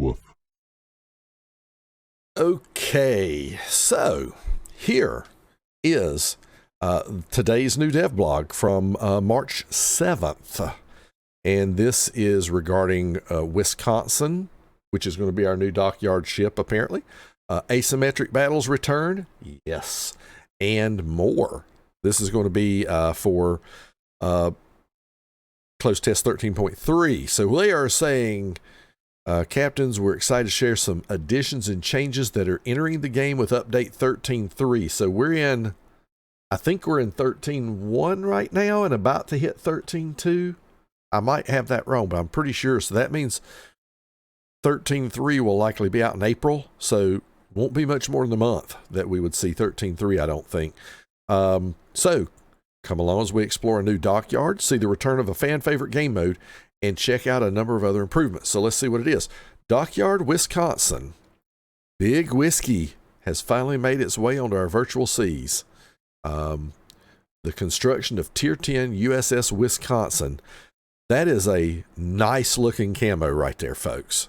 Woof. Okay, so here is today's new DevBlog from March 7th. And this is regarding Wisconsin, which is going to be our new dockyard ship, apparently. Asymmetric Battles return, yes, and more. This is going to be for Close Test 13.3. So they are saying, captains, we're excited to share some additions and changes that are entering the game with update 13.3. So we're in, I think we're in 13.1 right now and about to hit 13.2. I might have that wrong, but I'm pretty sure. So that means 13.3 will likely be out in April. So won't be much more than a month that we would see 13.3, I don't think. So come along as we explore a new dockyard, see the return of a fan favorite game mode, and check out a number of other improvements. So let's see what it is. Dockyard, Wisconsin. Big Whiskey has finally made its way onto our virtual seas. The construction of Tier 10 USS Wisconsin. That is a nice looking camo right there, folks.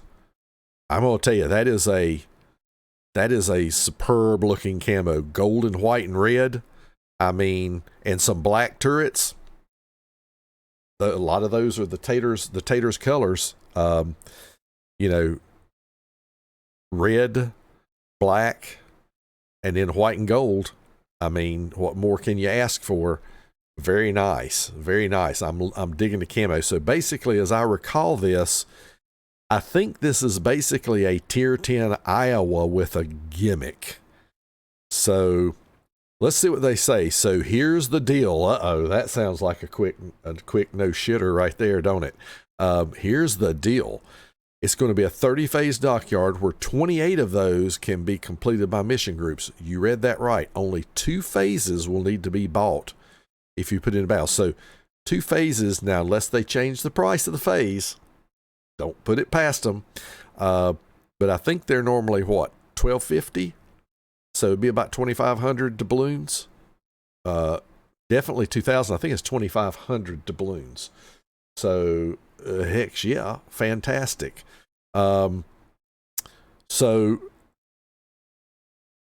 I'm going to tell you, that is a superb looking camo. Gold and white and red. I mean, and some black turrets. A lot of those are the Tater's colors. You know, red, black, and then white and gold. I mean, what more can you ask for? Very nice, very nice. I'm digging the camo. So basically, as I recall this, I think this is basically a Tier 10 Iowa with a gimmick. So let's see what they say. So here's the deal. Uh-oh, that sounds like a quick no-shitter right there, don't it? Here's the deal. It's going to be a 30-phase dockyard where 28 of those can be completed by mission groups. You read that right. Only 2 phases will need to be bought if you put in a battle. So 2 phases. Now, unless they change the price of the phase, don't put it past them. But I think they're normally, what, $1,250? So it'd be about 2,500 doubloons. Definitely 2,000. I think it's 2,500 doubloons. So, heck, yeah, fantastic. So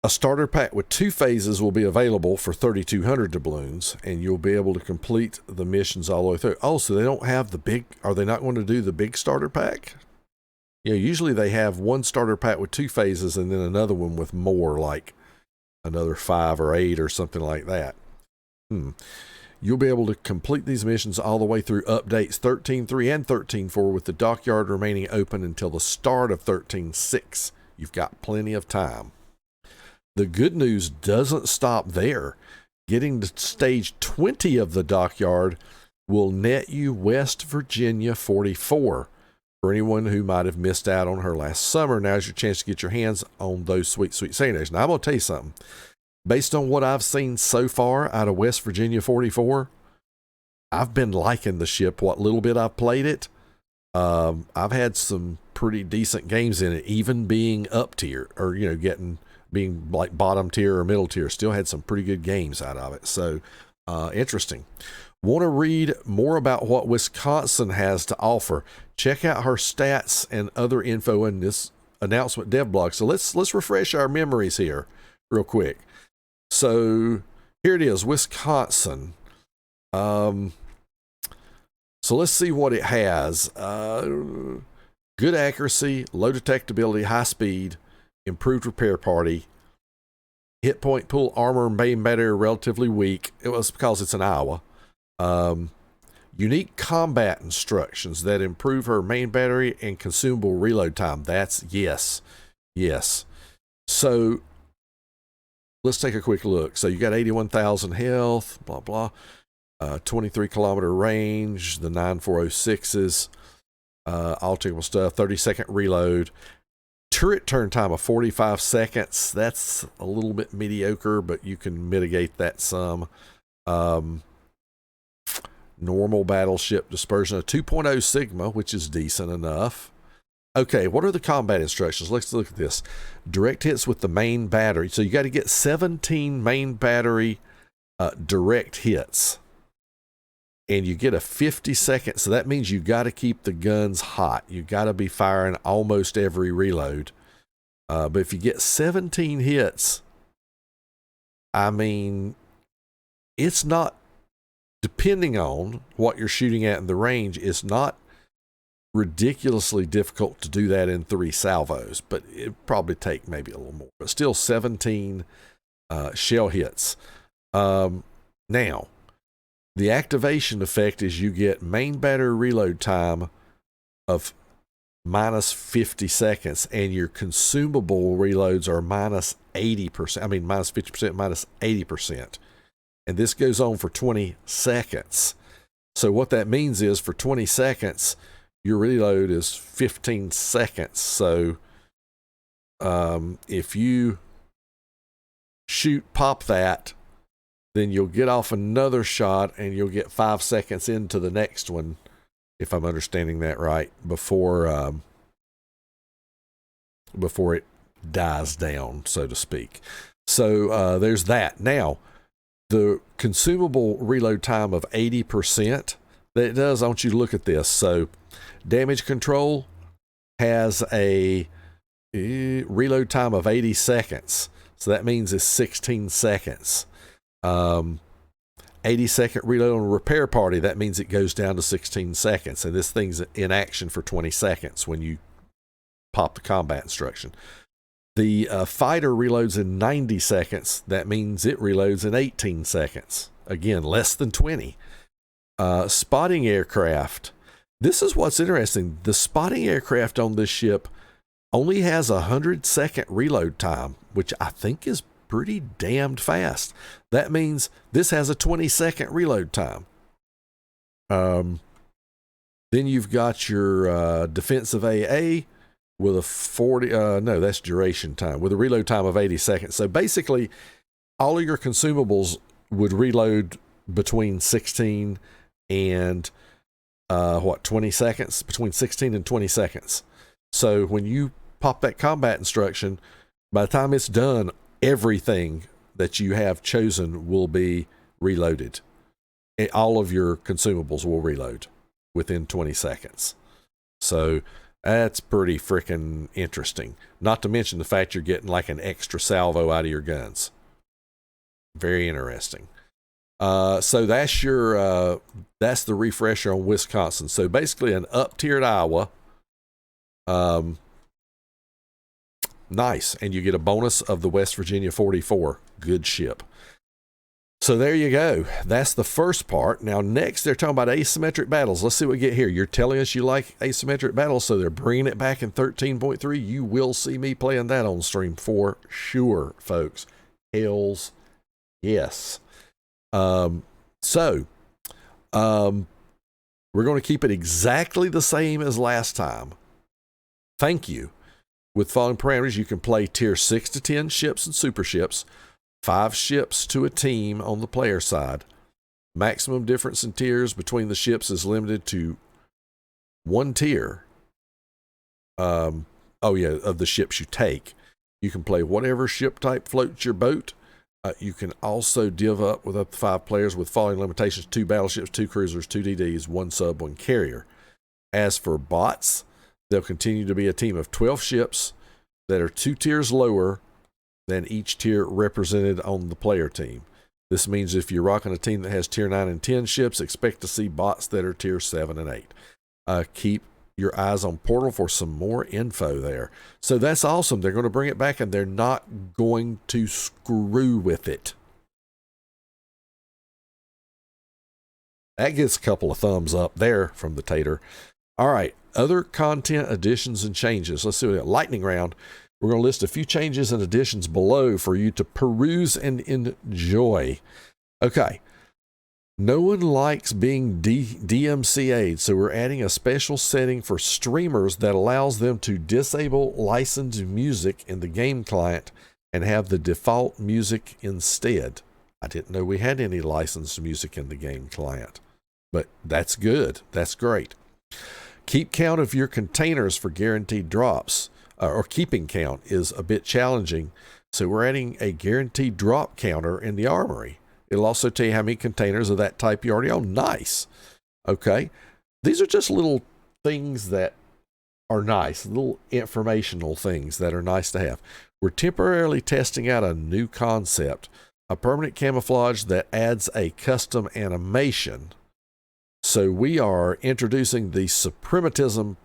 a starter pack with 2 phases will be available for 3,200 doubloons, and you'll be able to complete the missions all the way through. Oh, so they don't have the big, are they not going to do the big starter pack? Yeah, usually they have one starter pack with 2 phases and then another one with more, like another 5 or 8 or something like that. You'll be able to complete these missions all the way through updates 13.3 and 13.4 with the dockyard remaining open until the start of 13.6. You've got plenty of time. The good news doesn't stop there. Getting to stage 20 of the dockyard will net you West Virginia 44. For anyone who might have missed out on her last summer, now's your chance to get your hands on those sweet, sweet secondaries. Now, I'm going to tell you something. Based on what I've seen so far out of West Virginia 44, I've been liking the ship. What little bit I've played it, I've had some pretty decent games in it, even being up tier, or, you know, being like bottom tier or middle tier. Still had some pretty good games out of it. So, interesting. Want to read more about what Wisconsin has to offer? Check out her stats and other info in this announcement DevBlog. So let's refresh our memories here real quick. So here it is, Wisconsin. So let's see what it has. Good accuracy, low detectability, high speed, improved repair party, hit point pool, armor, main battery are relatively weak. It was because it's an Iowa. Unique combat instructions that improve her main battery and consumable reload time. That's yes. So let's take a quick look. So you got 81,000 health, blah, blah, 23 kilometer range, the 9406s, all typical stuff, 30-second reload, turret turn time of 45 seconds. That's a little bit mediocre, but you can mitigate that some. Normal battleship dispersion of 2.0 Sigma, which is decent enough. Okay, what are the combat instructions? Let's look at this. Direct hits with the main battery. So you got to get 17 main battery direct hits. and you get a 50-second. So that means you got to keep the guns hot. You got to be firing almost every reload. But if you get 17 hits, I mean, it's not, depending on what you're shooting at in the range, it's not ridiculously difficult to do that in 3 salvos, but it'd probably take maybe a little more. But still 17 shell hits. Now, the activation effect is you get main battery reload time of minus 50 seconds, and your consumable reloads are minus 80%. I mean, minus 50%, minus 80%. And this goes on for 20 seconds. So what that means is for 20 seconds, your reload is 15 seconds. So if you pop that, then you'll get off another shot and you'll get 5 seconds into the next one, if I'm understanding that right, before it dies down, so to speak. So there's that. Now, the consumable reload time of 80%, that it does, I want you to look at this. So damage control has a reload time of 80 seconds. So that means it's 16 seconds. 80-second reload on a repair party, that means it goes down to 16 seconds. And this thing's in action for 20 seconds when you pop the combat instruction. The fighter reloads in 90 seconds. That means it reloads in 18 seconds. Again, less than 20. Spotting aircraft. This is what's interesting. The spotting aircraft on this ship only has a 100-second reload time, which I think is pretty damned fast. That means this has a 20-second reload time. Then you've got your defensive AA with a 40, no, that's duration time, with a reload time of 80 seconds. So basically, all of your consumables would reload between 16 and 20 seconds, between 16 and 20 seconds. So when you pop that combat instruction, by the time it's done, everything that you have chosen will be reloaded. And all of your consumables will reload within 20 seconds. So that's pretty freaking interesting. Not to mention the fact you're getting like an extra salvo out of your guns. Very interesting. So that's your that's the refresher on Wisconsin. So basically an up-tiered Iowa. Nice. And you get a bonus of the West Virginia 44. Good ship. So there you go. That's the first part. Now next they're talking about asymmetric battles. Let's see what we get here. You're telling us you like asymmetric battles, so they're bringing it back in 13.3. You will see me playing that on stream for sure, folks. Hells yes. We're going to keep it exactly the same as last time. Thank you. With following parameters, you can play tier 6 to 10 ships and super ships, 5 ships to a team on the player side. Maximum difference in tiers between the ships is limited to 1 tier. Of the ships you take. You can play whatever ship type floats your boat. You can also div up with up to 5 players with following limitations: 2 battleships, 2 cruisers, 2 DDs, 1 sub, 1 carrier. As for bots, they'll continue to be a team of 12 ships that are 2 tiers lower than each tier represented on the player team. This means if you're rocking a team that has tier 9 and 10 ships, expect to see bots that are tier 7 and 8. Keep your eyes on Portal for some more info there. So that's awesome. They're going to bring it back, and they're not going to screw with it. That gets a couple of thumbs up there from the Tater. All right, other content additions and changes. Let's see what we got. Lightning round. We're going to list a few changes and additions below for you to peruse and enjoy. Okay. No one likes being DMCA'd, so we're adding a special setting for streamers that allows them to disable licensed music in the game client and have the default music instead. I didn't know we had any licensed music in the game client, but that's good. That's great. Keep count of your containers for guaranteed drops, or keeping count is a bit challenging, so we're adding a guaranteed drop counter in the armory. It'll also tell you how many containers of that type you already own. Nice. Okay. These are just little things that are nice, little informational things that are nice to have. We're temporarily testing out a new concept, a permanent camouflage that adds a custom animation. So we are introducing the Suprematism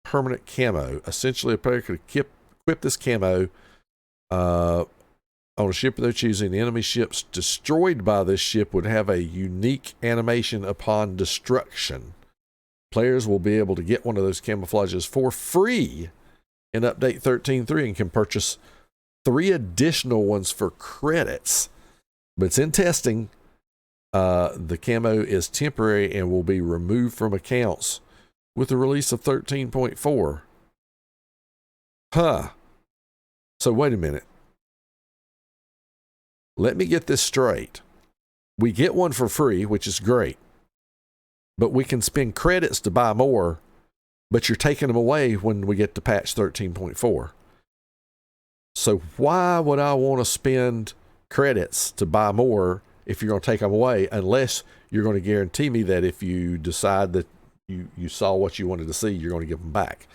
permanent camo. Essentially, a player could equip this camo on a ship they're choosing. The enemy ships destroyed by this ship would have a unique animation upon destruction. Players will be able to get one of those camouflages for free in Update 13.3 and can purchase 3 additional ones for credits. But it's in testing. The camo is temporary and will be removed from accounts with the release of 13.4. So wait a minute. Let me get this straight. We get one for free, which is great. But we can spend credits to buy more, but you're taking them away when we get to patch 13.4. So why would I want to spend credits to buy more if you're going to take them away, unless you're going to guarantee me that if you decide that you saw what you wanted to see, you're going to give them back.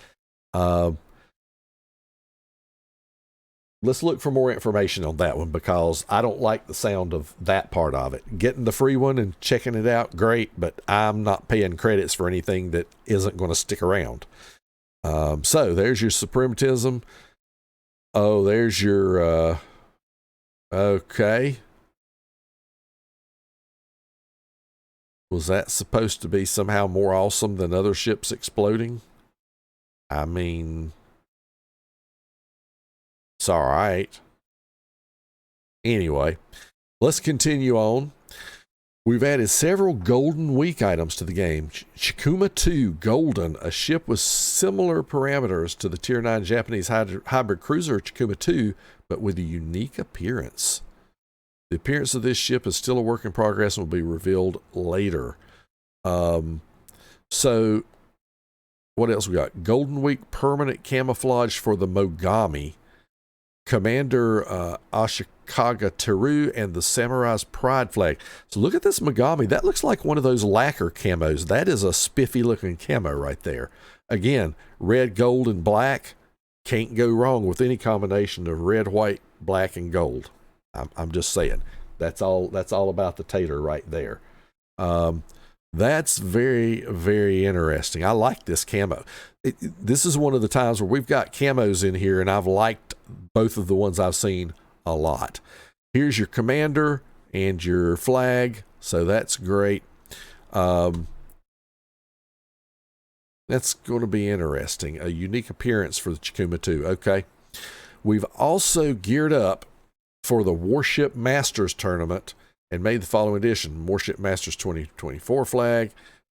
Let's look for more information on that one, because I don't like the sound of that part of it. Getting the free one and checking it out, great, but I'm not paying credits for anything that isn't going to stick around. So there's your Suprematism. Oh, there's your, okay. Was that supposed to be somehow more awesome than other ships exploding? I mean, it's all right. Anyway, let's continue on. We've added several Golden Week items to the game. Chikuma 2 Golden, a ship with similar parameters to the Tier 9 Japanese hybrid cruiser Chikuma 2, but with a unique appearance. The appearance of this ship is still a work in progress and will be revealed later. So, what else we got? Golden Week permanent camouflage for the Mogami, Commander Ashikaga Teru, and the Samurai's Pride flag. So look at this Mogami. That looks like one of those lacquer camos. That is a spiffy looking camo right there. Again, red, gold, and black. Can't go wrong with any combination of red, white, black, and gold. I'm just saying. That's all about the Tater right there. That's very, very interesting. I like this camo. This is one of the times where we've got camos in here, and I've liked both of the ones I've seen a lot. Here's your commander and your flag, so that's great. That's going to be interesting. A unique appearance for the Chikuma 2. Okay. We've also geared up for the Warship Masters tournament and made the following addition: Warship Masters 2024 flag,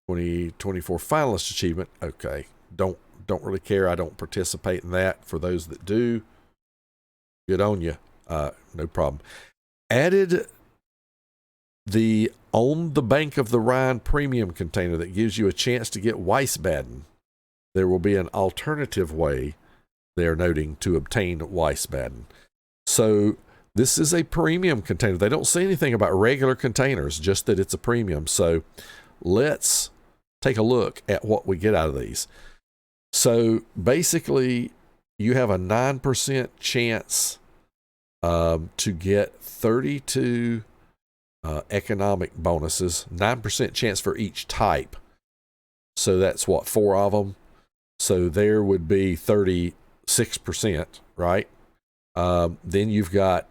2024 finalist achievement. Okay. Don't really care. I don't participate in that. For those that do, good on you. No problem. Added the On the Bank of the Rhine premium container that gives you a chance to get Wiesbaden. There will be an alternative way, they're noting, to obtain Wiesbaden. So this is a premium container. They don't say anything about regular containers, just that it's a premium. So let's take a look at what we get out of these. So basically, you have a 9% chance to get 32 economic bonuses, 9% chance for each type. So that's what, 4 of them. So there would be 36%, right? Then you've got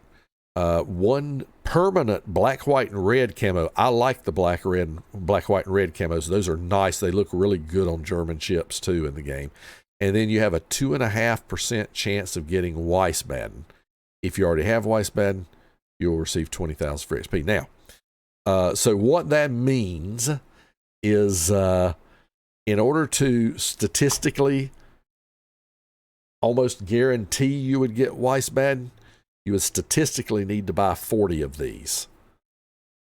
one permanent black, white, and red camo. I like the black, white, and red camos. Those are nice. They look really good on German ships too in the game. And then you have a 2.5% chance of getting Wiesbaden. If you already have Wiesbaden, you'll receive 20,000 for XP. Now, so what that means is, in order to statistically almost guarantee you would get Wiesbaden, you would statistically need to buy 40 of these.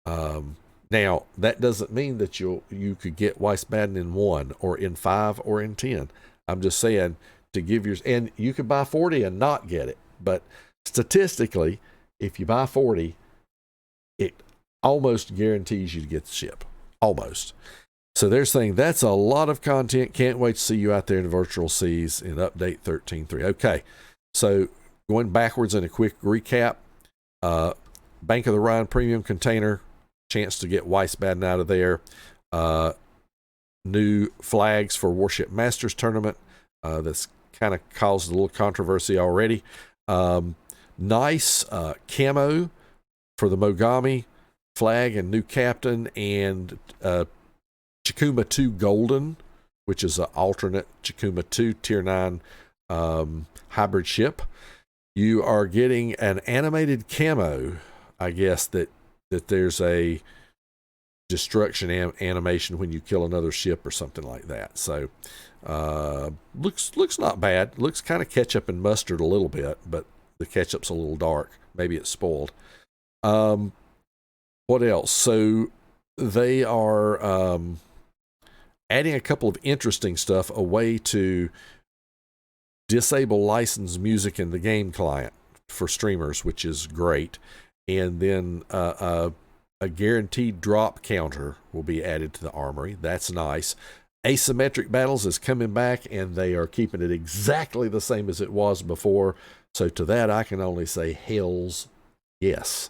Now, that doesn't mean that you could get Wiesbaden in 1 or in 5 or in 10. I'm just saying to give and you could buy 40 and not get it. But statistically, if you buy 40, it almost guarantees you to get the ship. Almost. So they're saying that's a lot of content. Can't wait to see you out there in the virtual seas in update 13.3. Okay, so going backwards in a quick recap, Bank of the Rhine premium container, chance to get Wiesbaden out of there. New flags for Warship Masters tournament. That's kind of caused a little controversy already. Nice camo for the Mogami flag and new captain, and Chikuma 2 Golden, which is an alternate Chikuma 2 Tier 9 hybrid ship. You are getting an animated camo, I guess, that there's a destruction animation when you kill another ship or something like that. So looks not bad. Looks kind of ketchup and mustard a little bit, but the ketchup's a little dark. Maybe it's spoiled. What else? So they are adding a couple of interesting stuff, a way to disable licensed music in the game client for streamers, which is great. And then a guaranteed drop counter will be added to the armory. That's nice. Asymmetric Battles is coming back, and they are keeping it exactly the same as it was before. So to that, I can only say hells yes.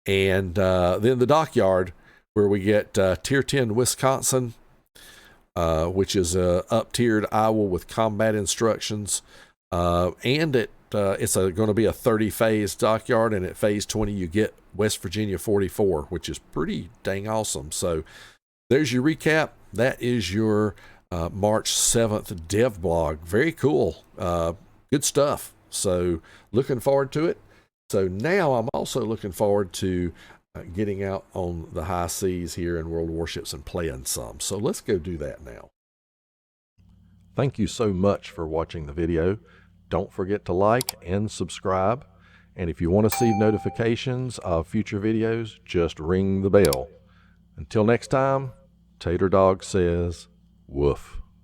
And then the Dockyard, where we get Tier 10 Wisconsin, which is a up-tiered Iowa with combat instructions. And it's going to be a 30-phase Dockyard, and at phase 20 you get West Virginia 44, which is pretty dang awesome. So there's your recap. That is your March 7th DevBlog. Very cool. Good stuff. So looking forward to it. So now I'm also looking forward to getting out on the high seas here in World of Warships and playing some. So let's go do that now. Thank you so much for watching the video. Don't forget to like and subscribe. And if you want to see notifications of future videos, just ring the bell. Until next time, Tater Dawg says, woof.